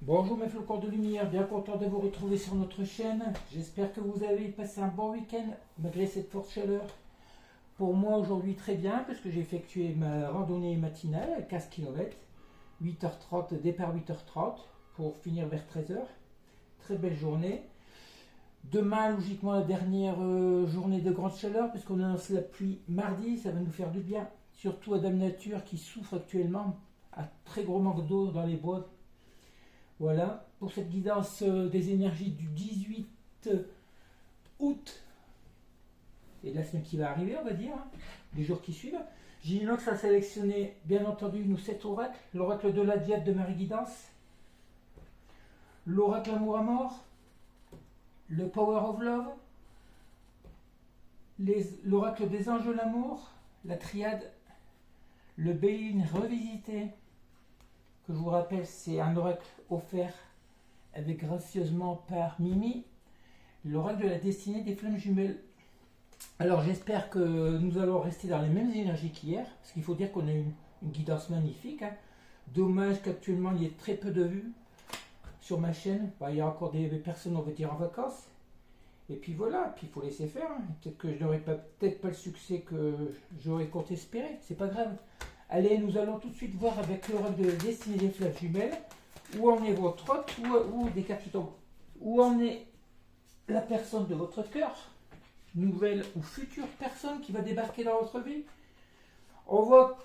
Bonjour mes flocons de lumière, bien content de vous retrouver sur notre chaîne. J'espère que vous avez passé un bon week-end malgré cette forte chaleur. Pour moi aujourd'hui très bien puisque j'ai effectué ma randonnée matinale à 15 km, 8h30, départ 8h30 pour finir vers 13h. Très belle journée. Demain logiquement la dernière journée de grande chaleur puisqu'on annonce la pluie mardi, ça va nous faire du bien. Surtout à Dame Nature qui souffre actuellement à très gros manque d'eau dans les bois. Voilà, pour cette guidance des énergies du 18 août et de la semaine qui va arriver, on va dire, hein, les jours qui suivent. Ginox a sélectionné, bien entendu, nous 7 oracles. L'oracle de la Diade de Marie Guidance, l'oracle Amour à mort, le Power of Love, l'oracle des anges de l'amour, la triade, le Béline revisité, que je vous rappelle, c'est un oracle offert avec gracieusement par Mimi, l'oracle de la destinée des flammes jumelles. Alors j'espère que nous allons rester dans les mêmes énergies qu'hier, parce qu'il faut dire qu'on a une guidance magnifique. Hein. Dommage qu'actuellement il y ait très peu de vues sur ma chaîne. Bah, il y a encore des personnes, on va dire, en vacances. Et puis voilà, puis il faut laisser faire. Hein. Peut-être que je n'aurai peut-être pas le succès que j'aurais compté espérer, c'est pas grave. Allez, nous allons tout de suite voir avec l'oracle de la destinée des flammes jumelles où en est votre hôte, où des cartes qui tombent, où en est la personne de votre cœur, nouvelle ou future personne qui va débarquer dans votre vie. On voit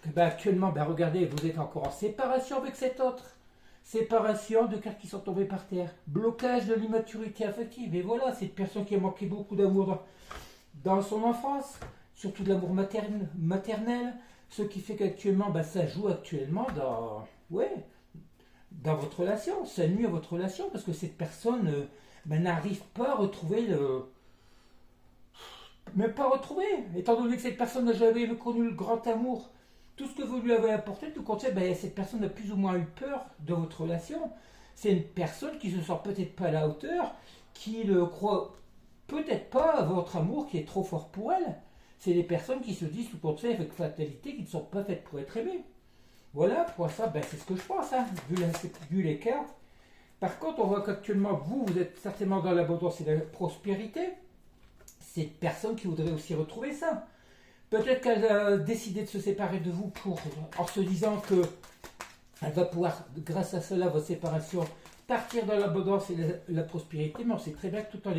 que actuellement, regardez, vous êtes encore en séparation avec cet autre. Séparation de cartes qui sont tombées par terre. Blocage de l'immaturité affective. Et voilà, cette personne qui a manqué beaucoup d'amour dans son enfance, surtout de l'amour maternel, ce qui fait qu'actuellement, ça joue actuellement dans votre relation, ça nuit à votre relation, parce que cette personne n'arrive pas à retrouver même pas retrouver, étant donné que cette personne n'a jamais connu le grand amour, tout ce que vous lui avez apporté, tout compte fait, cette personne a plus ou moins eu peur de votre relation. C'est une personne qui se sent peut-être pas à la hauteur, qui ne croit peut-être pas à votre amour qui est trop fort pour elle. C'est des personnes qui se disent tout compte fait avec fatalité qui ne sont pas faites pour être aimées. Voilà, pour ça, c'est ce que je pense, hein, vu les cartes. Par contre, on voit qu'actuellement, vous êtes certainement dans l'abondance et la prospérité. C'est une personne qui voudrait aussi retrouver ça. Peut-être qu'elle a décidé de se séparer de vous en se disant que elle va pouvoir, grâce à cela, votre séparation, partir dans l'abondance et la prospérité. Mais on sait très bien que tout en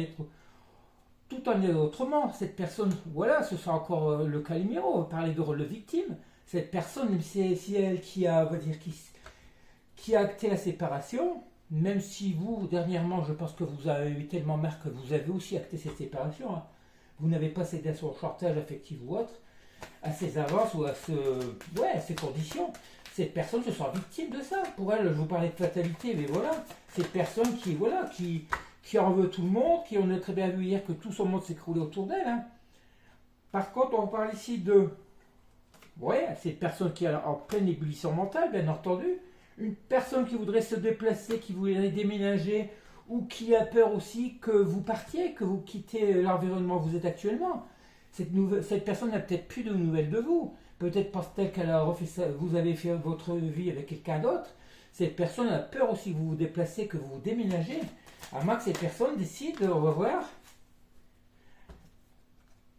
est autrement. Cette personne, voilà, ce sera encore le cas numéro. On va parler de rôle de victime. Cette personne, même si c'est elle qui a, on va dire, qui a acté la séparation, même si vous, dernièrement, je pense que vous avez eu tellement marre que vous avez aussi acté cette séparation. Hein. Vous n'avez pas cédé à son chantage affectif ou autre, à ses avances ou à ses conditions. Cette personne se sent victime de ça. Pour elle, je vous parlais de fatalité, mais voilà, cette personne qui en veut tout le monde, qui on a très bien vu hier que tout son monde s'écroulait autour d'elle. Hein. Par contre, on parle ici de cette personne qui est en pleine ébullition mentale, bien entendu. Une personne qui voudrait se déplacer, qui voudrait déménager, ou qui a peur aussi que vous partiez, que vous quittez l'environnement où vous êtes actuellement. Cette personne n'a peut-être plus de nouvelles de vous. Peut-être pense-t-elle qu'elle a refait ça, vous avez fait votre vie avec quelqu'un d'autre. Cette personne a peur aussi que vous vous déplacez, que vous vous déménagez. À moins que cette personne décide, on va voir,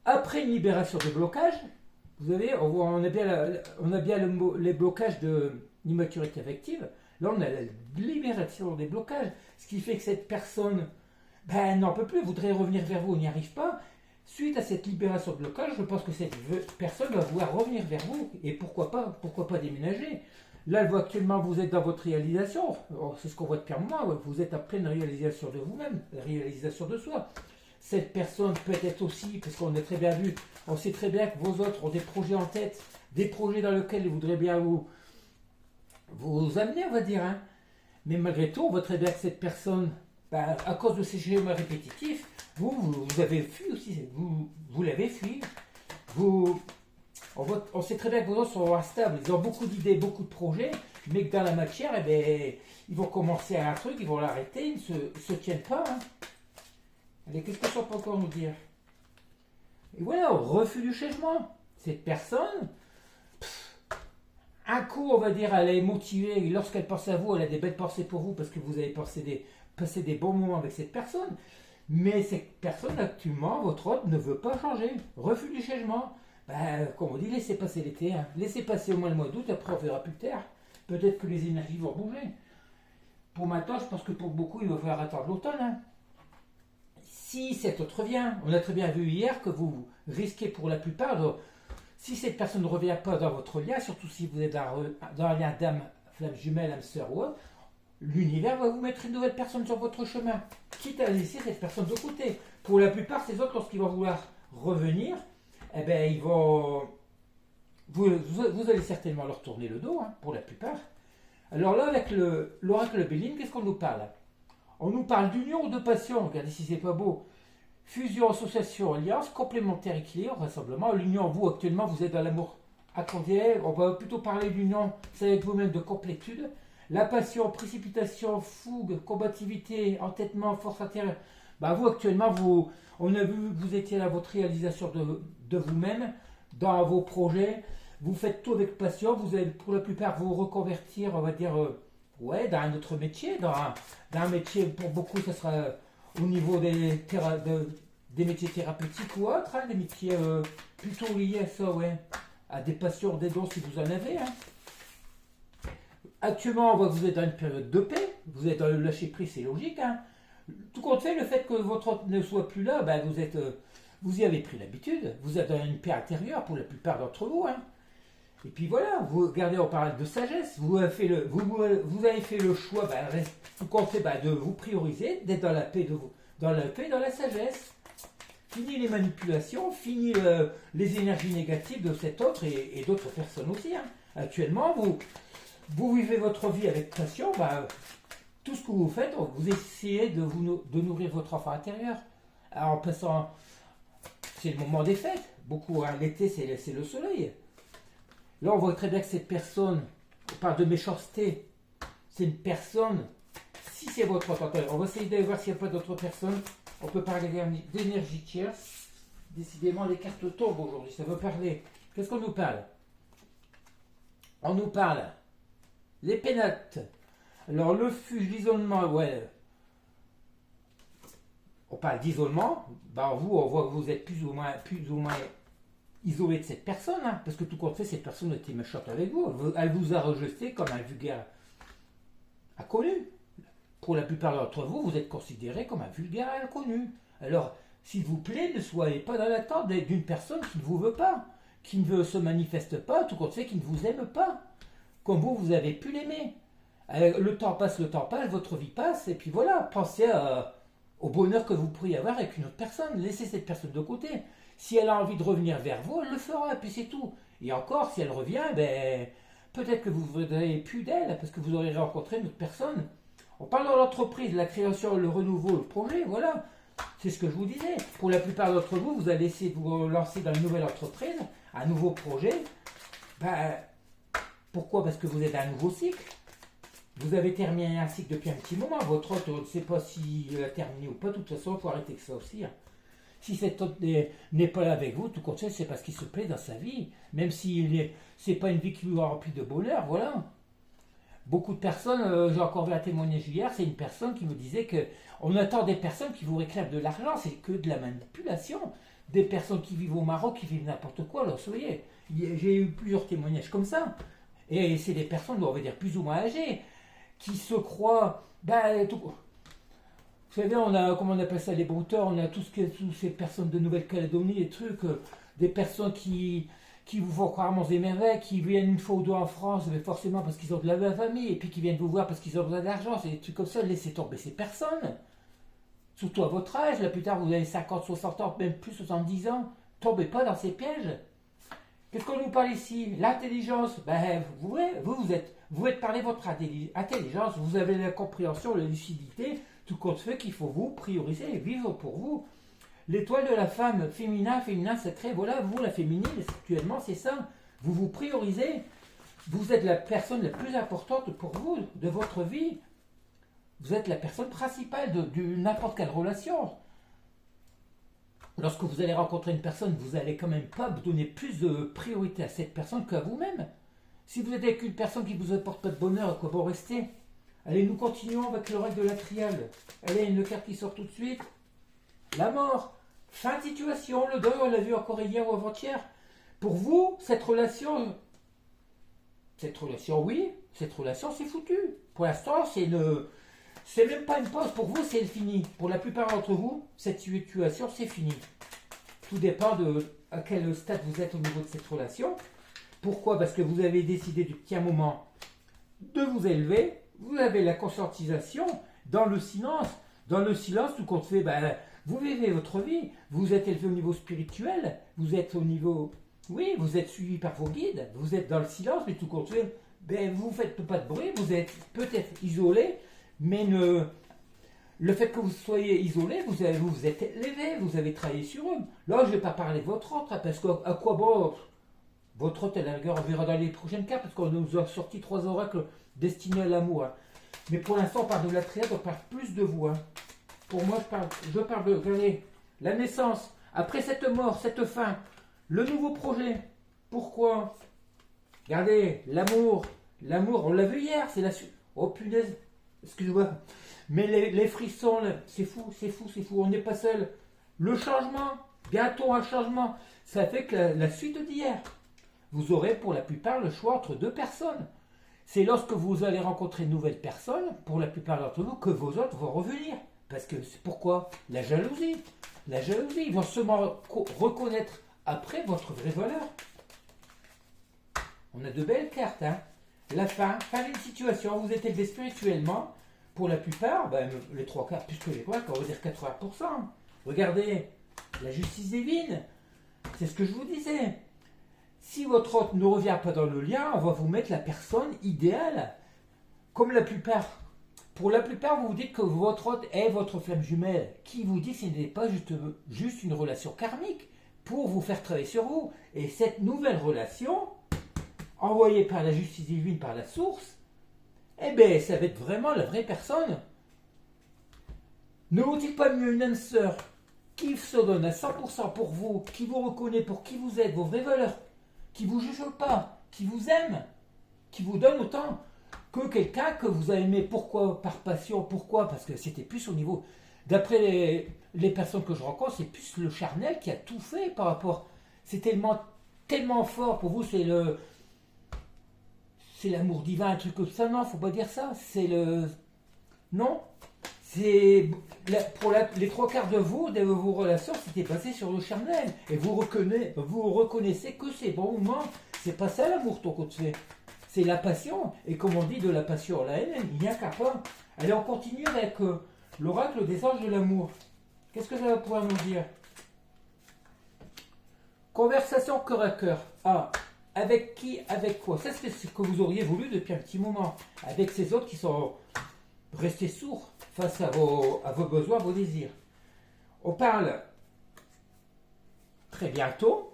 après une libération de blocage, vous savez, on a bien les blocages de l'immaturité affective. Là, on a la libération des blocages. Ce qui fait que cette personne n'en peut plus, voudrait revenir vers vous, n'y arrive pas. Suite à cette libération de blocage, je pense que cette personne va vouloir revenir vers vous. Et pourquoi pas déménager. Là, elle voit actuellement vous êtes dans votre réalisation. C'est ce qu'on voit depuis un moment. Vous êtes en pleine réalisation de vous-même, réalisation de soi. Cette personne peut être aussi, parce qu'on a très bien vu, on sait très bien que vos autres ont des projets en tête, des projets dans lesquels ils voudraient bien vous amener, on va dire. Hein. Mais malgré tout, on voit très bien que cette personne, à cause de ces schémas répétitifs, vous avez fui aussi, vous l'avez fui. On sait très bien que vos autres sont instables, ils ont beaucoup d'idées, beaucoup de projets, mais que dans la matière, ils vont commencer à un truc, ils vont l'arrêter, ils ne se tiennent pas. Hein. Allez, qu'est-ce que ça peut encore nous dire? Et voilà, refus du changement. Cette personne, un coup, on va dire, elle est motivée, et lorsqu'elle pense à vous, elle a des belles pensées pour vous, parce que vous avez passé des bons moments avec cette personne. Mais cette personne, actuellement, votre hôte ne veut pas changer. Refus du changement. Ben, comme on dit, laissez passer l'été. Hein. Laissez passer au moins le mois d'août, après on verra plus tard. Peut-être que les énergies vont bouger. Pour maintenant, je pense que pour beaucoup, il va falloir attendre l'automne. Hein. Si cet autre revient, on a très bien vu hier que vous risquez pour la plupart si cette personne ne revient pas dans votre lien, surtout si vous êtes dans un lien d'âme, flamme jumelle, âme sœur ou autre, l'univers va vous mettre une nouvelle personne sur votre chemin, quitte à laisser cette personne de côté. Pour la plupart, ces autres, lorsqu'ils vont vouloir revenir, eh ben, ils vont... Vous allez certainement leur tourner le dos, hein, pour la plupart. Alors là, avec l'oracle Béline, qu'est-ce qu'on nous parle? On nous parle d'union ou de passion. Regardez si c'est pas beau. Fusion, association, alliance, complémentaire, équilibre, rassemblement. L'union, vous, actuellement, vous êtes dans l'amour accordé. On va plutôt parler d'union, c'est avec vous-même, de complétude. La passion, précipitation, fougue, combativité, entêtement, force intérieure. Bah, vous, actuellement, on a vu que vous étiez à votre réalisation de vous-même, dans vos projets. Vous faites tout avec passion. Vous allez, pour la plupart, vous reconvertir, on va dire, dans un autre métier. Dans un métier, pour beaucoup, ce sera au niveau des métiers thérapeutiques ou autres, hein, des métiers plutôt liés à ça, ouais, à des passions, des dons si vous en avez. Hein. Actuellement, on voit que vous êtes dans une période de paix, vous êtes dans le lâcher prise, c'est logique. Hein. Tout compte fait, le fait que votre hôte ne soit plus là, ben vous y avez pris l'habitude, vous êtes dans une paix intérieure pour la plupart d'entre vous. Hein. Et puis voilà, vous regardez, on parle de sagesse, vous avez fait le choix, tout compte fait, de vous prioriser, d'être dans la paix, dans la sagesse. Fini les manipulations, fini les énergies négatives de cet autre et d'autres personnes aussi. Hein. Actuellement, vous vivez votre vie avec passion, tout ce que vous faites, vous essayez de nourrir votre enfant intérieur. Alors, en passant, c'est le moment des fêtes. Beaucoup, hein, l'été, c'est le soleil. Là, on voit très bien que cette personne, on parle de méchanceté, c'est une personne, si c'est votre autre, on va essayer de voir s'il n'y a pas d'autres personnes. On peut parler d'énergie tierce. Décidément, les cartes tombent aujourd'hui, ça veut parler. Qu'est-ce qu'on nous parle? On nous parle les pénates. Alors, le fuge, l'isolement, ouais. On parle d'isolement. Vous, on voit que vous êtes plus ou moins isolé de cette personne, hein, parce que tout compte fait, cette personne était méchante avec vous. Elle vous a rejeté comme un vulgaire inconnu. Pour la plupart d'entre vous, vous êtes considéré comme un vulgaire inconnu. Alors, s'il vous plaît, ne soyez pas dans l'attente d'une personne qui ne vous veut pas, qui ne se manifeste pas, tout compte fait, qui ne vous aime pas. Comme vous avez pu l'aimer. Le temps passe, votre vie passe, et puis voilà, pensez au bonheur que vous pourriez avoir avec une autre personne. Laissez cette personne de côté. Si elle a envie de revenir vers vous, elle le fera, et puis c'est tout. Et encore, si elle revient, peut-être que vous ne voudrez plus d'elle, parce que vous aurez rencontré une autre personne. On parle de l'entreprise, la création, le renouveau, le projet, voilà. C'est ce que je vous disais. Pour la plupart d'entre vous, vous allez essayer de vous lancer dans une nouvelle entreprise, un nouveau projet. Pourquoi? Parce que vous êtes dans un nouveau cycle. Vous avez terminé un cycle depuis un petit moment. Votre hôte, on ne sait pas s'il a terminé ou pas. De toute façon, il faut arrêter que ça aussi. Hein. Si cet hôte n'est pas là avec vous, tout compte fait, c'est parce qu'il se plaît dans sa vie. Même si c'est pas une vie qui lui remplit de bonheur, voilà. Beaucoup de personnes, j'ai encore vu un témoignage hier, c'est une personne qui me disait qu'on attend des personnes qui vous réclament de l'argent, c'est que de la manipulation. Des personnes qui vivent au Maroc, qui vivent n'importe quoi, alors soyez. J'ai eu plusieurs témoignages comme ça. Et c'est des personnes, on va dire, plus ou moins âgées, qui se croient... vous savez, on a, comment on appelle ça, les brouteurs, on a toutes ces personnes de Nouvelle-Calédonie, les trucs, des personnes qui vous font croire des merveilles, qui viennent une fois ou deux en France, mais forcément parce qu'ils ont de la famille, et puis qui viennent vous voir parce qu'ils ont besoin d'argent, c'est des trucs comme ça, laissez tomber ces personnes. Surtout à votre âge, là plus tard vous avez 50, 60 ans, même plus 70 ans, tombez pas dans ces pièges. Qu'est-ce qu'on nous parle ici? L'intelligence, vous êtes parlé de votre intelligence, vous avez la compréhension, la lucidité, tout compte fait qu'il faut vous prioriser et vivre pour vous. L'étoile de la femme, féminin sacré, voilà, vous, la féminine, actuellement, c'est ça. Vous vous priorisez. Vous êtes la personne la plus importante pour vous, de votre vie. Vous êtes la personne principale de n'importe quelle relation. Lorsque vous allez rencontrer une personne, vous n'allez quand même pas donner plus de priorité à cette personne qu'à vous-même. Si vous êtes avec une personne qui ne vous apporte pas de bonheur, à quoi bon rester? Allez, nous continuons avec le règle de la triade. Allez, une carte qui sort tout de suite. La mort. Fin de situation. Le deuil, on l'a vu encore hier ou avant-hier. Pour vous, cette relation, oui, cette relation, c'est foutu. Pour l'instant, c'est même pas une pause. Pour vous, c'est fini. Pour la plupart d'entre vous, cette situation, c'est fini. Tout dépend de à quel stade vous êtes au niveau de cette relation. Pourquoi? Parce que vous avez décidé depuis un moment de vous élever. Vous avez la conscientisation dans le silence. Dans le silence, tout compte fait, vous vivez votre vie. Vous êtes élevé au niveau spirituel. Vous êtes au niveau... Oui, vous êtes suivi par vos guides. Vous êtes dans le silence, mais tout compte fait, vous ne faites pas de bruit. Vous êtes peut-être isolé, mais le fait que vous soyez isolé, vous êtes élevé. Vous avez travaillé sur eux. Là, je ne vais pas parler de votre autre, parce qu'à quoi bon... Votre hôte, à la rigueur, on verra dans les prochaines cartes, parce qu'on nous a sorti 3 oracles destinés à l'amour. Hein. Mais pour l'instant, on parle de la triade, on parle plus de vous. Hein. Pour moi, je parle de, regardez, la naissance, après cette mort, cette fin, le nouveau projet. Pourquoi? Regardez, l'amour, on l'a vu hier, c'est la suite. Oh punaise, excusez-moi. Mais les frissons, c'est fou, on n'est pas seul. Le changement, bientôt un changement, ça fait que la suite d'hier. Vous aurez pour la plupart le choix entre 2 personnes. C'est lorsque vous allez rencontrer une nouvelle personne, pour la plupart d'entre vous, que vos autres vont revenir. Parce que c'est pourquoi? La jalousie. Ils vont seulement reconnaître après votre vraie valeur. On a de belles cartes. Hein. La fin d'une situation. Vous êtes élevé spirituellement. Pour la plupart, les 3 quarts, plus que les 3 quarts, on va dire 80%. Regardez, la justice divine. C'est ce que je vous disais. Si votre hôte ne revient pas dans le lien, on va vous mettre la personne idéale. Comme la plupart. Pour la plupart, vous vous dites que votre hôte est votre flamme jumelle. Qui vous dit que ce n'est pas juste une relation karmique pour vous faire travailler sur vous. Et cette nouvelle relation, envoyée par la justice divine, par la source, ça va être vraiment la vraie personne. Ne vaut-il pas mieux une âme sœur qui se donne à 100% pour vous, qui vous reconnaît pour qui vous êtes, vos vraies valeurs, qui ne vous juge pas, qui vous aime, qui vous donne autant que quelqu'un que vous avez aimé. Pourquoi? Par passion. Pourquoi? Parce que c'était plus au niveau... D'après les personnes que je rencontre, c'est plus le charnel qui a tout fait par rapport... C'est tellement fort pour vous, c'est l'amour divin, un truc comme ça. Non, faut pas dire ça. Non. C'est... les 3 quarts de vos relations, c'était passé sur le charnel. Et vous reconnaissez que c'est bon moment. C'est pas ça l'amour, ton côté fait. C'est la passion. Et comme on dit, de la passion à la haine, il n'y a qu'à pas. Allez, on continue avec l'oracle des anges de l'amour. Qu'est-ce que ça va pouvoir nous dire? Conversation cœur à cœur. Ah, avec qui, avec quoi? Ça, c'est ce que vous auriez voulu depuis un petit moment. Avec ces autres qui sont restés sourds face à vos besoins, vos désirs. On parle très bientôt,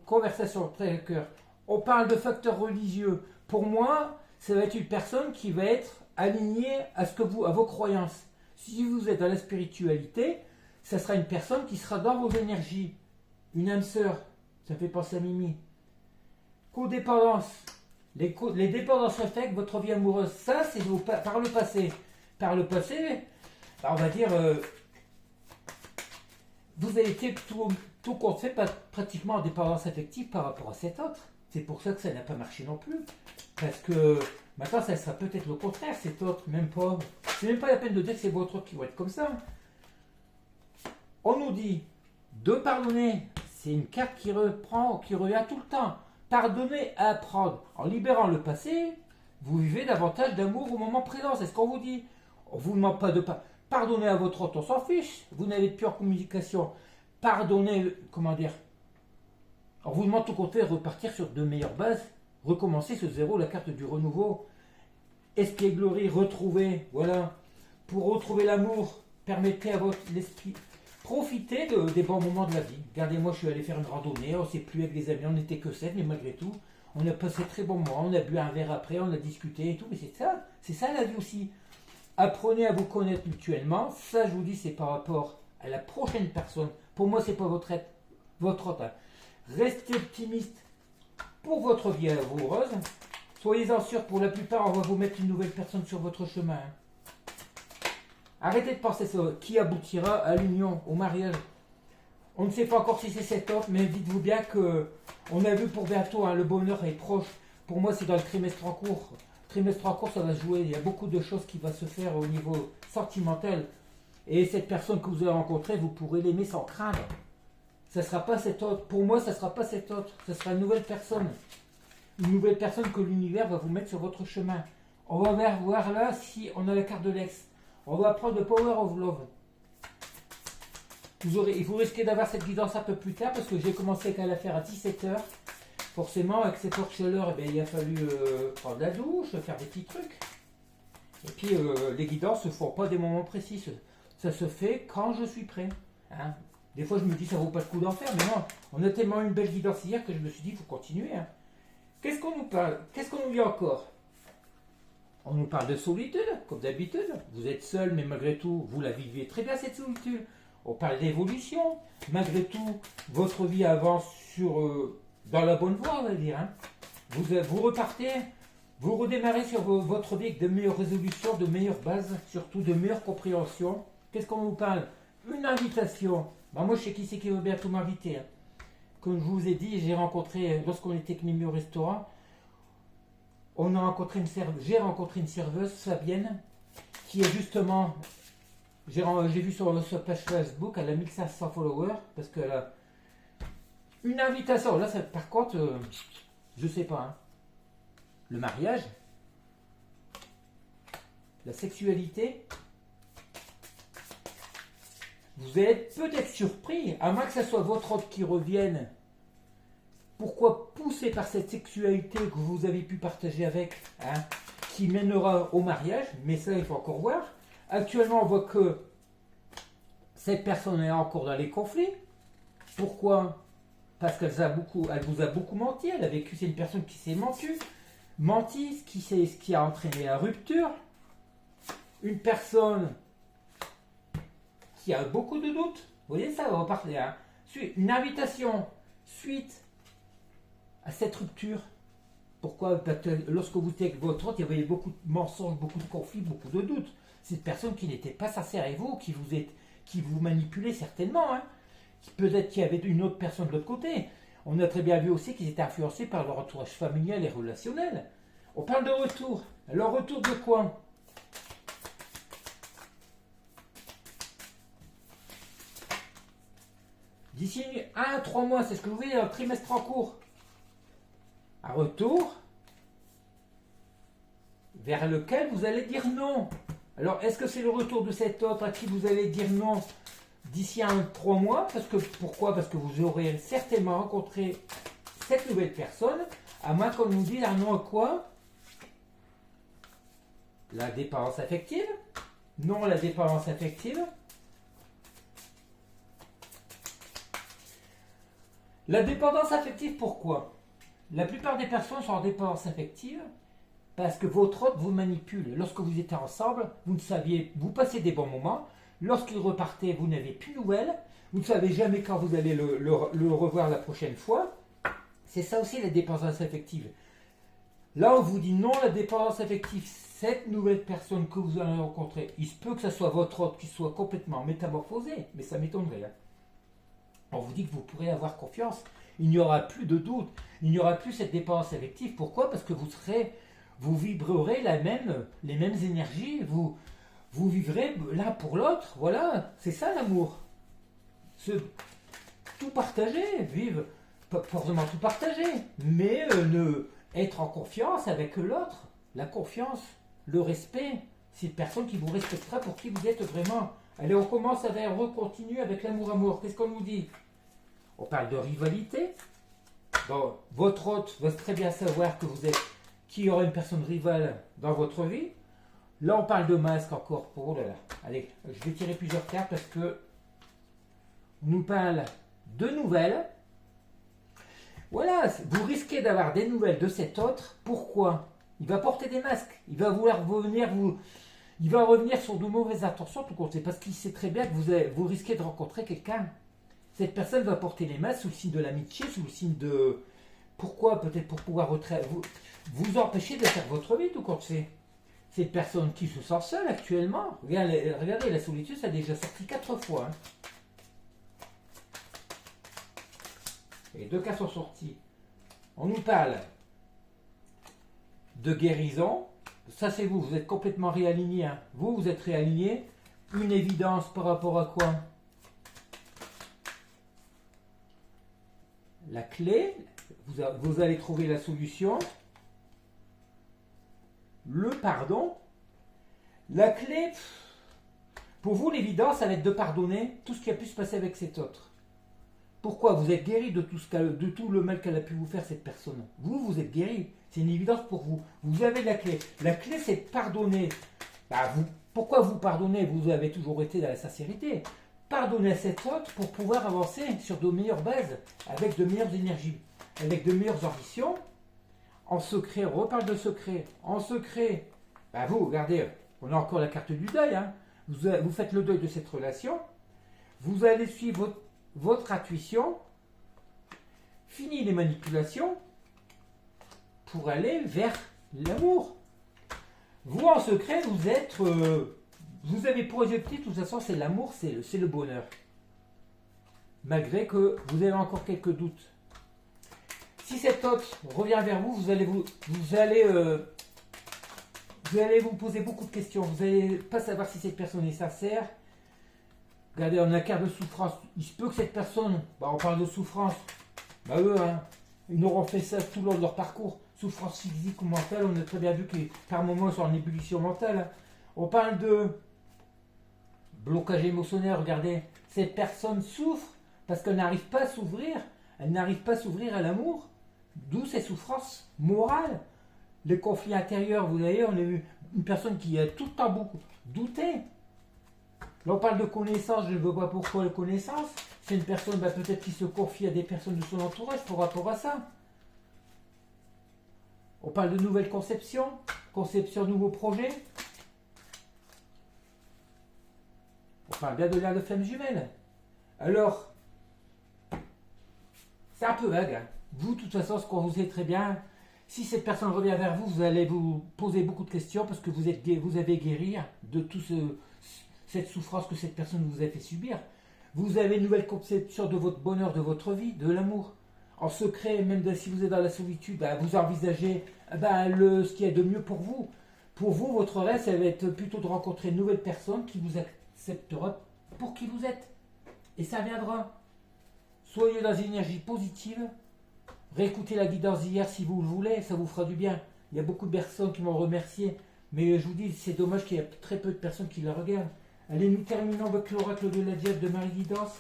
conversation très à cœur. On parle de facteurs religieux. Pour moi, ça va être une personne qui va être alignée à vos croyances. Si vous êtes dans la spiritualité, ça sera une personne qui sera dans vos énergies. Une âme sœur, ça fait penser à Mimi. Codépendance. Les dépendances affectent votre vie amoureuse. Ça, c'est par le passé. Par le passé, on va dire, vous avez été tout compte fait pratiquement en dépendance affective par rapport à cet autre. C'est pour ça que ça n'a pas marché non plus. Parce que maintenant, ça sera peut-être le contraire, cet autre, même pas. C'est même pas la peine de dire que c'est votre autre qui va être comme ça. On nous dit de pardonner. C'est une carte qui revient tout le temps. Pardonner à apprendre. En libérant le passé, vous vivez davantage d'amour au moment présent. C'est ce qu'on vous dit. On ne vous demande pas de pardonner à votre autre, on s'en fiche. Vous n'avez plus en communication. Pardonnez, comment dire. On vous demande tout compte fait repartir sur de meilleures bases. Recommencer ce zéro, la carte du renouveau. Espièglerie, retrouver. Voilà. Pour retrouver l'amour, permettez à votre esprit. Profitez des bons moments de la vie. Regardez-moi, je suis allé faire une randonnée, on ne s'est plus avec les amis, on n'était que 7, mais malgré tout, on a passé très bons moments, on a bu un verre après, on a discuté et tout, mais c'est ça la vie aussi. Apprenez à vous connaître mutuellement, ça je vous dis, c'est par rapport à la prochaine personne. Pour moi, c'est pas votre autre. Hein. Restez optimiste, Pour votre vie amoureuse, soyez-en sûrs, pour la plupart, on va vous mettre une nouvelle personne sur votre chemin. Arrêtez de penser ça, qui aboutira à l'union, au mariage. On ne sait pas encore si c'est cet autre, mais dites-vous bien que on a vu pour bientôt, hein, le bonheur est proche. Pour moi, c'est dans le trimestre en cours. Le trimestre en cours, ça va se jouer. Il y a beaucoup de choses qui vont se faire au niveau sentimental. Et cette personne que vous allez rencontrer, vous pourrez l'aimer sans craindre. Ça ne sera pas cet autre. Pour moi, ça ne sera pas cet autre. Ce sera une nouvelle personne. Une nouvelle personne que l'univers va vous mettre sur votre chemin. On va voir là si on a la carte de l'ex. On va prendre le Power of Love. Vous risquez d'avoir cette guidance un peu plus tard parce que j'ai commencé à la faire à 17h. Forcément, avec cette forte chaleur, eh bien, il a fallu prendre la douche, faire des petits trucs. Et puis, les guidances ne se font pas des moments précis. Ça se fait quand je suis prêt. Hein. Des fois, je me dis, ça vaut pas le coup d'en faire. Mais non, on a tellement une belle guidance hier que je me suis dit, il faut continuer. Hein. Qu'est-ce qu'on nous parle? Qu'est-ce qu'on nous dit encore? On nous parle de solitude, comme d'habitude. Vous êtes seul, mais malgré tout, vous la vivez très bien, cette solitude. On parle d'évolution. Malgré tout, votre vie avance dans la bonne voie, on va dire. Hein. Vous repartez, vous redémarrez sur votre vie avec de meilleures résolutions, de meilleures bases, surtout de meilleures compréhensions. Qu'est-ce qu'on vous parle? Une invitation. Ben moi, je sais qui c'est qui veut bientôt m'inviter. Hein. Comme je vous ai dit, j'ai rencontré, lorsqu'on était avec Mimi au restaurant, j'ai rencontré une serveuse, Fabienne, qui est justement, j'ai vu sur sa page Facebook, elle a 1500 followers, parce qu'elle a une invitation. Là, par contre, je sais pas. Hein. Le mariage, la sexualité, vous allez être peut-être surpris, à moins que ce soit votre autre qui revienne. Pourquoi poussé par cette sexualité que vous avez pu partager avec, hein, qui mènera au mariage, mais ça il faut encore voir. Actuellement on voit que cette personne est encore dans les conflits. Pourquoi? Parce qu'elle vous a beaucoup menti, elle a vécu, c'est une personne qui s'est menti, ce qui a entraîné la rupture. Une personne qui a beaucoup de doutes. Vous voyez ça, on va parler. Hein. Une invitation suite à cette rupture. Pourquoi? Parce que lorsque vous étiez avec votre autre, il y avait beaucoup de mensonges, beaucoup de conflits, beaucoup de doutes. C'est une personne qui n'était pas sincère avec vous, qui vous manipulait certainement. Hein. Peut-être qu'il y avait une autre personne de l'autre côté. On a très bien vu aussi qu'ils étaient influencés par leur entourage familial et relationnel. On parle de retour. Alors retour de quoi? D'ici 1 à 3 mois, c'est ce que vous voyez, un trimestre en cours. Un retour vers lequel vous allez dire non. Alors, est-ce que c'est le retour de cet autre à qui vous allez dire non d'ici 1 à 3 mois? Pourquoi? Parce que vous aurez certainement rencontré cette nouvelle personne, à moins qu'on nous dise un non à quoi? La dépendance affective? Non, la dépendance affective. La dépendance affective, pourquoi? La plupart des personnes sont en dépendance affective parce que votre autre vous manipule. Lorsque vous étiez ensemble, vous ne saviez, vous passez des bons moments. Lorsqu'il repartait, vous n'avez plus de nouvelles. Vous ne savez jamais quand vous allez le revoir la prochaine fois. C'est ça aussi la dépendance affective. Là, on vous dit non, la dépendance affective, cette nouvelle personne que vous allez rencontrer, il se peut que ce soit votre autre qui soit complètement métamorphosé, mais ça m'étonnerait. Hein. On vous dit que vous pourrez avoir confiance. Il n'y aura plus de doute. Il n'y aura plus cette dépendance affective. Pourquoi? Parce que vous vibrerez les mêmes énergies. Vous vivrez l'un pour l'autre. Voilà, c'est ça l'amour. Tout partager, vivre, pas forcément tout partager, mais être en confiance avec l'autre. La confiance, le respect. C'est une personne qui vous respectera pour qui vous êtes vraiment. Allez, on commence à recontinuer avec l'amour-amour. Qu'est-ce qu'on nous dit? On parle de rivalité. Bon, votre hôte va très bien savoir que qu'il y aura une personne rivale dans votre vie. Là, on parle de masque encore. Oh là là. Allez, je vais tirer plusieurs cartes parce que on nous parle de nouvelles. Voilà, vous risquez d'avoir des nouvelles de cet autre. Pourquoi? Il va porter des masques. Il va vouloir il va revenir sur de mauvaises intentions, tout compte. C'est parce qu'il sait très bien que vous risquez de rencontrer quelqu'un. Cette personne va porter les masques sous le signe de l'amitié, sous le signe Pourquoi? Peut-être pour pouvoir vous empêcher de faire votre vie, tout compte fait. Cette personne qui se sent seule actuellement, regardez, la solitude, ça a déjà sorti 4 fois. Hein. Et 2 cas sont sortis. On nous parle de guérison. Ça, c'est vous. Vous êtes complètement réaligné. Hein. Vous êtes réaligné. Une évidence par rapport à quoi? La clé. Vous allez trouver la solution. Le pardon. La clé. Pour vous, l'évidence, ça va être de pardonner tout ce qui a pu se passer avec cet autre. Pourquoi? Vous êtes guéri de tout le mal qu'elle a pu vous faire, cette personne. Vous êtes guéri. C'est une évidence pour vous. Vous avez la clé. La clé, c'est de pardonner. Pourquoi vous pardonnez? Vous avez toujours été dans la sincérité. Pardonnez à cet autre pour pouvoir avancer sur de meilleures bases, avec de meilleures énergies, avec de meilleures ambitions. En secret, on reparle de secret. En secret, vous, regardez, on a encore la carte du deuil. Hein. Vous faites le deuil de cette relation. Vous allez suivre votre intuition. Fini les manipulations pour aller vers l'amour. Vous, en secret, vous avez projeté, de toute façon, c'est l'amour, c'est le bonheur. Malgré que vous avez encore quelques doutes. Si cet autre revient vers vous, vous allez vous poser beaucoup de questions. Vous n'allez pas savoir si cette personne est sincère. Regardez, on a un quart de souffrance. Il se peut que cette personne, on parle de souffrance, eux, hein, ils n'auront fait ça tout le long de leur parcours. Souffrance physique ou mentale, on a très bien vu que par moments ils sont en ébullition mentale. Hein. On parle de blocage émotionnel, regardez. Cette personne souffre parce qu'elle n'arrive pas à s'ouvrir. Elle n'arrive pas à s'ouvrir à l'amour. D'où ces souffrances morales. Les conflits intérieurs, vous voyez, on a eu une personne qui a tout le temps beaucoup douté. Là, on parle de connaissance, je ne vois pas pourquoi la connaissance. C'est une personne peut-être qui se confie à des personnes de son entourage par rapport à ça. On parle de nouvelles conceptions, conception de nouveaux projets. On parle bien de l'air de flamme jumelle. Alors, c'est un peu vague. Hein. Vous, de toute façon, ce qu'on vous sait très bien, si cette personne revient vers vous, vous allez vous poser beaucoup de questions parce que vous avez guéri de toute cette souffrance que cette personne vous a fait subir. Vous avez une nouvelle conception de votre bonheur, de votre vie, de l'amour. En secret, même si vous êtes dans la solitude, vous envisagez ce qui est de mieux pour vous. Pour vous, votre rêve, ça va être plutôt de rencontrer une nouvelle personne qui vous acceptera pour qui vous êtes. Et ça viendra. Soyez dans une énergie positive. Réécoutez la guidance d'hier si vous le voulez, ça vous fera du bien. Il y a beaucoup de personnes qui m'ont remercié. Mais je vous dis, c'est dommage qu'il y ait très peu de personnes qui la regardent. Allez, nous terminons avec l'oracle de la Diète de Marie Guidance.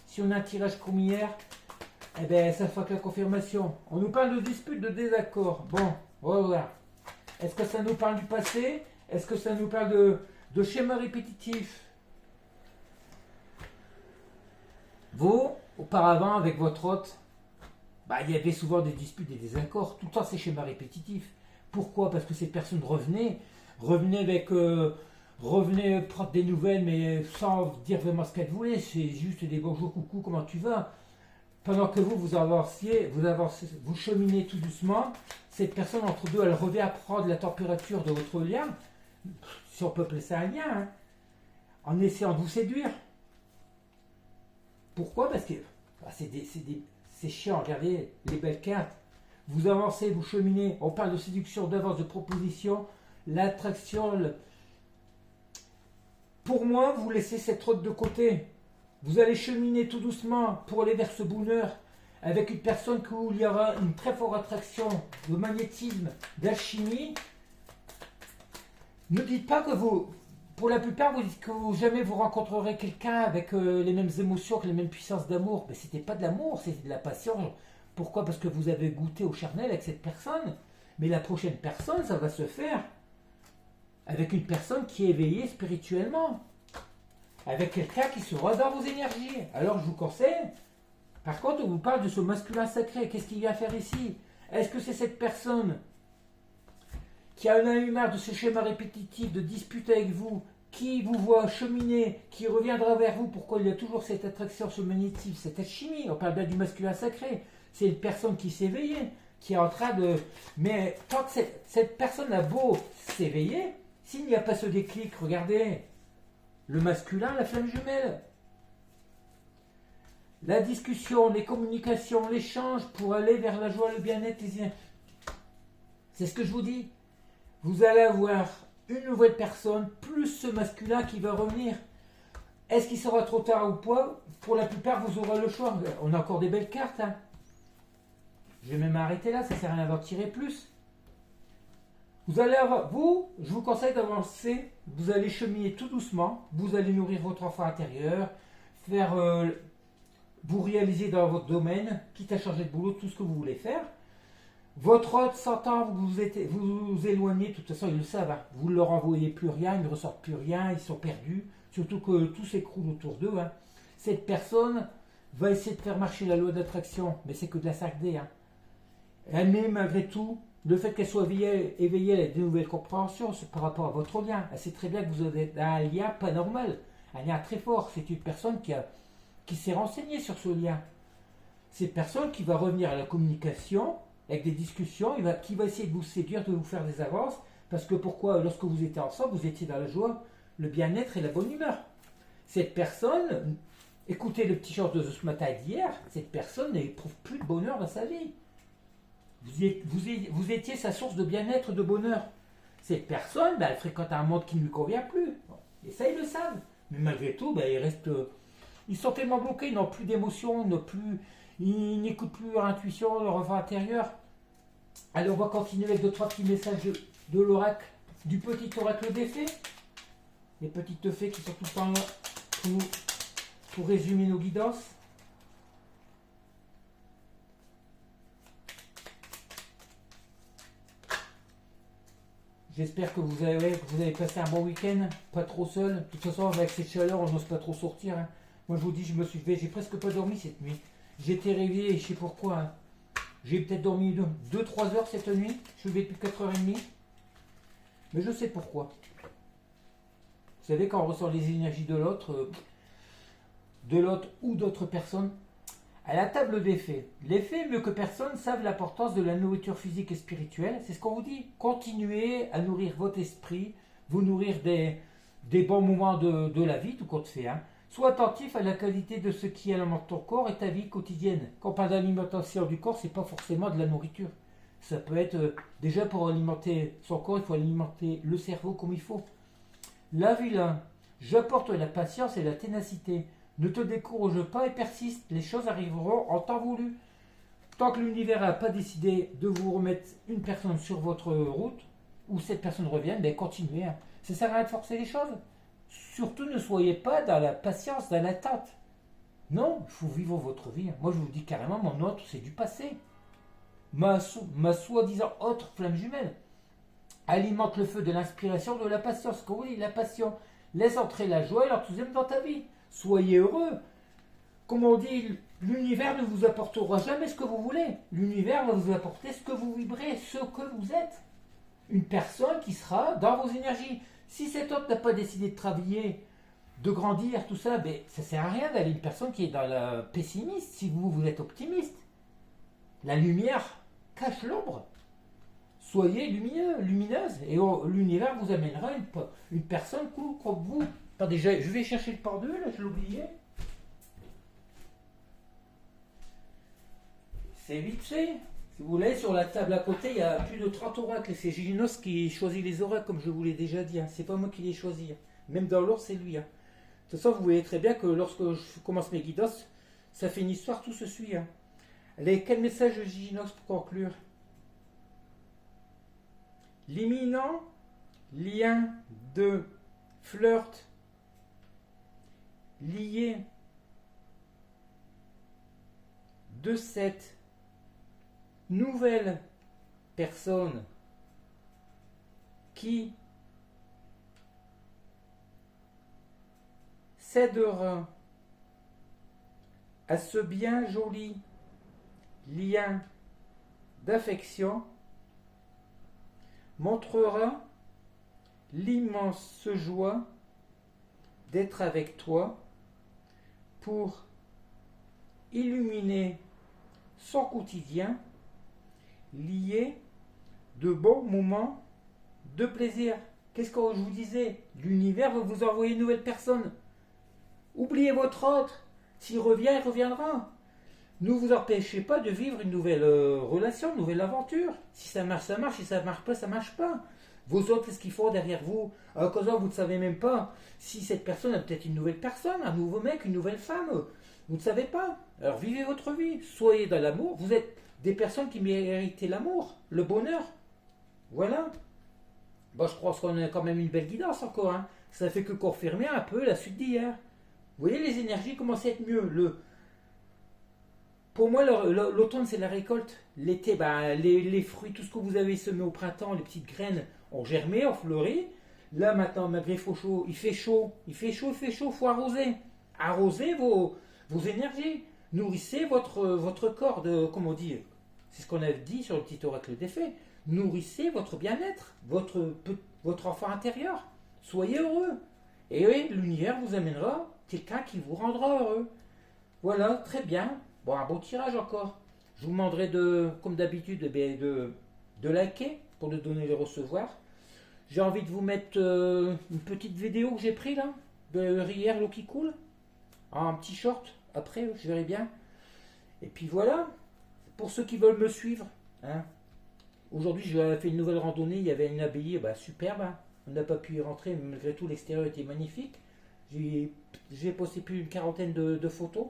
Si on a un tirage comme hier, ça fera que la confirmation. On nous parle de dispute, de désaccord. Bon, voilà. Est-ce que ça nous parle du passé? Est-ce que ça nous parle de schémas répétitifs? Vous, auparavant, avec votre hôte, il y avait souvent des disputes, des désaccords. Tout le temps, ces schémas répétitifs. Pourquoi? Parce que ces personnes revenaient prendre des nouvelles, mais sans dire vraiment ce qu'elles voulaient. C'est juste des bonjour, coucou, comment tu vas? Pendant que vous avanciez, vous cheminez tout doucement, cette personne entre deux, elle revient à prendre la température de votre lien, si on peut appeler ça un lien, hein, en essayant de vous séduire. Pourquoi? Parce que c'est chiant, regardez les belles cartes. Vous avancez, vous cheminez, on parle de séduction, d'avance, de proposition, l'attraction. Pour moi, vous laissez cette route de côté. Vous allez cheminer tout doucement pour aller vers ce bonheur avec une personne où il y aura une très forte attraction de magnétisme, d'alchimie. Ne dites pas que pour la plupart, vous dites que jamais vous rencontrerez quelqu'un avec les mêmes émotions, que les mêmes puissances d'amour. Mais c'était pas de l'amour, c'était de la passion. Pourquoi? Parce que vous avez goûté au charnel avec cette personne. Mais la prochaine personne, ça va se faire avec une personne qui est éveillée spirituellement. Avec quelqu'un qui sera dans vos énergies. Alors je vous conseille, par contre, on vous parle de ce masculin sacré. Qu'est-ce qu'il vient faire ici? Est-ce que c'est cette personne qui en a eu marre de ce schéma répétitif, de disputer avec vous, qui vous voit cheminer, qui reviendra vers vous? Pourquoi il y a toujours cette attraction, ce magnétisme, cette alchimie? On parle bien du masculin sacré. C'est une personne qui s'est éveillée, qui est en train de... Mais tant que cette personne a beau s'éveiller, s'il n'y a pas ce déclic, regardez, le masculin, la flamme jumelle. La discussion, les communications, l'échange pour aller vers la joie, le bien-être, c'est ce que je vous dis. Vous allez avoir une nouvelle personne, plus ce masculin qui va revenir. Est-ce qu'il sera trop tard ou pas? Pour la plupart, vous aurez le choix. On a encore des belles cartes. Hein. Je vais même arrêter là, ça ne sert à rien d'en tirer plus. Vous allez avoir, je vous conseille d'avancer. Vous allez cheminer tout doucement. Vous allez nourrir votre enfant intérieur, faire vous réaliser dans votre domaine, quitte à changer de boulot, tout ce que vous voulez faire. Votre hôte s'entend, vous éloignez, de toute façon ils le savent, hein. Vous ne leur envoyez plus rien, ils ne ressortent plus rien, ils sont perdus, surtout que tout s'écroule autour d'eux. Hein. Cette personne va essayer de faire marcher la loi d'attraction, mais c'est que de la 5D. Hein. Mais malgré tout, le fait qu'elle soit éveillée, elle a des nouvelles compréhensions par rapport à votre lien. Elle sait très bien que vous avez un lien pas normal, un lien très fort. C'est une personne qui s'est renseignée sur ce lien. C'est une personne qui va revenir à la communication, avec des discussions, qui va essayer de vous séduire, de vous faire des avances, parce que pourquoi, lorsque vous étiez ensemble, vous étiez dans la joie, le bien-être et la bonne humeur. Cette personne, écoutez le petit chant de ce matin d'hier, cette personne n'éprouve plus de bonheur dans sa vie. Vous étiez sa source de bien-être, de bonheur. Cette personne, elle fréquente un monde qui ne lui convient plus. Et ça, ils le savent. Mais malgré tout, ils sont tellement bloqués, ils n'ont plus d'émotion, ils n'écoutent plus leur intuition, leur enfant intérieur. Allez, on va continuer avec 2-3 petits messages de l'oracle, du petit oracle des fées. Les petites fées qui sont tout le temps là pour résumer nos guidances. J'espère que vous avez passé un bon week-end, pas trop seul. De toute façon, avec cette chaleur, on n'ose pas trop sortir. Hein. Moi, je vous dis, je me suis levé, j'ai presque pas dormi cette nuit. J'étais réveillé, je sais pourquoi. Hein. J'ai peut-être dormi 2-3 heures cette nuit. Je suis levé depuis 4h30. Mais je sais pourquoi. Vous savez, quand on ressent les énergies de l'autre ou d'autres personnes, à la table des faits, les faits, mieux que personne, savent l'importance de la nourriture physique et spirituelle. C'est ce qu'on vous dit. Continuez à nourrir votre esprit, vous nourrir des bons moments de la vie, tout compte fait. Hein. Sois attentif à la qualité de ce qui alimente ton corps et ta vie quotidienne. Quand on parle d'alimentation du corps, c'est pas forcément de la nourriture. Ça peut être, déjà pour alimenter son corps, il faut alimenter le cerveau comme il faut. La vilain, j'apporte la patience et la ténacité. Ne te décourage pas et persiste, les choses arriveront en temps voulu. Tant que l'univers n'a pas décidé de vous remettre une personne sur votre route, ou cette personne revienne, continuez. Hein. Ça sert à rien de forcer les choses. Surtout ne soyez pas dans la patience, dans l'attente. Non, il faut vivre votre vie. Moi je vous dis carrément, mon autre c'est du passé. Ma soi-disant autre flamme jumelle alimente le feu de l'inspiration, de la patience. Comme oui, la passion laisse entrer la joie et l'enthousiasme dans ta vie. Soyez heureux. Comme on dit, l'univers ne vous apportera jamais ce que vous voulez. L'univers va vous apporter ce que vous vibrez, ce que vous êtes. Une personne qui sera dans vos énergies. Si cet autre n'a pas décidé de travailler, de grandir, tout ça, ça ne sert à rien d'aller une personne qui est dans le pessimiste si vous êtes optimiste. La lumière cache l'ombre. Soyez lumineux, lumineuse, et l'univers vous amènera une personne comme vous. Attendez, je vais chercher le pendule, je l'ai oublié. C'est vite fait. Si vous voulez, sur la table à côté, il y a plus de 30 oracles. C'est Ginos qui choisit les oracles, comme je vous l'ai déjà dit. Hein. C'est pas moi qui les choisis. Hein. Même dans l'ordre, c'est lui. Hein. De toute façon, vous voyez très bien que lorsque je commence mes guidances, ça fait une histoire, tout se suit. Hein. Allez, quel message de Ginos pour conclure? L'imminent lien de flirt lié de cette nouvelle personne qui cédera à ce bien joli lien d'affection montrera l'immense joie d'être avec toi pour illuminer son quotidien, lié de bons moments de plaisir. Qu'est-ce que je vous disais? L'univers va vous envoyer une nouvelle personne. Oubliez votre autre. S'il revient, il reviendra. Ne vous empêchez pas de vivre une nouvelle relation, une nouvelle aventure. Si ça marche, ça marche. Si ça marche pas, ça marche pas. Vos autres, qu'est-ce qu'ils font derrière vous? À cause vous ne savez même pas si cette personne a peut-être une nouvelle personne, un nouveau mec, une nouvelle femme. Vous ne savez pas. Alors vivez votre vie. Soyez dans l'amour. Vous êtes des personnes qui méritent l'amour, le bonheur. Voilà. Bon, je crois qu'on a quand même une belle guidance encore. Hein. Ça fait que confirmer un peu la suite d'hier. Vous voyez, les énergies commencent à être mieux. Pour moi, l'automne, c'est la récolte. L'été, ben, les fruits, tout ce que vous avez semé au printemps, les petites graines ont germé, ont fleuri. Là, maintenant, malgré il fait chaud, il faut arroser. Arrosez vos énergies. Nourrissez votre corps, comme on dit, c'est ce qu'on a dit sur le petit oracle des fées. Nourrissez votre bien-être, votre enfant intérieur. Soyez heureux. Et oui, l'univers vous amènera quelqu'un qui vous rendra heureux. Voilà, très bien. Bon, un bon tirage encore. Je vous demanderai comme d'habitude, de liker pour nous donner les recevoirs. J'ai envie de vous mettre une petite vidéo que j'ai prise là, de hier, l'eau qui coule. Un petit short, après, je verrai bien. Et puis voilà, pour ceux qui veulent me suivre. Hein. Aujourd'hui, j'ai fait une nouvelle randonnée, il y avait une abbaye superbe. Hein. On n'a pas pu y rentrer, mais malgré tout, l'extérieur était magnifique. J'ai posté plus d'une quarantaine de photos.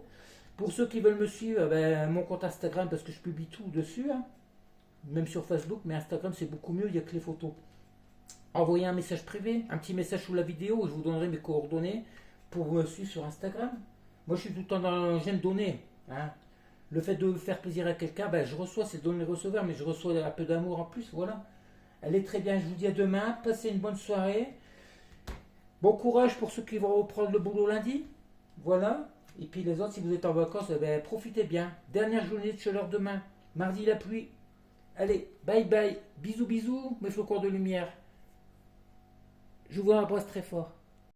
Pour ceux qui veulent me suivre, mon compte Instagram, parce que je publie tout dessus, hein, même sur Facebook, mais Instagram c'est beaucoup mieux, il n'y a que les photos. Envoyez un message privé, un petit message sous la vidéo, je vous donnerai mes coordonnées pour me suivre sur Instagram. Moi je suis tout le temps j'aime donner. Hein. Le fait de faire plaisir à quelqu'un, je reçois, c'est donner les receveurs, mais je reçois un peu d'amour en plus, voilà. Allez très bien, je vous dis à demain, passez une bonne soirée. Bon courage pour ceux qui vont reprendre le boulot lundi. Voilà. Et puis les autres, si vous êtes en vacances, profitez bien. Dernière journée de chaleur demain. Mardi, la pluie. Allez, bye bye. Bisous, bisous, mes flocons de lumière. Je vous embrasse très fort.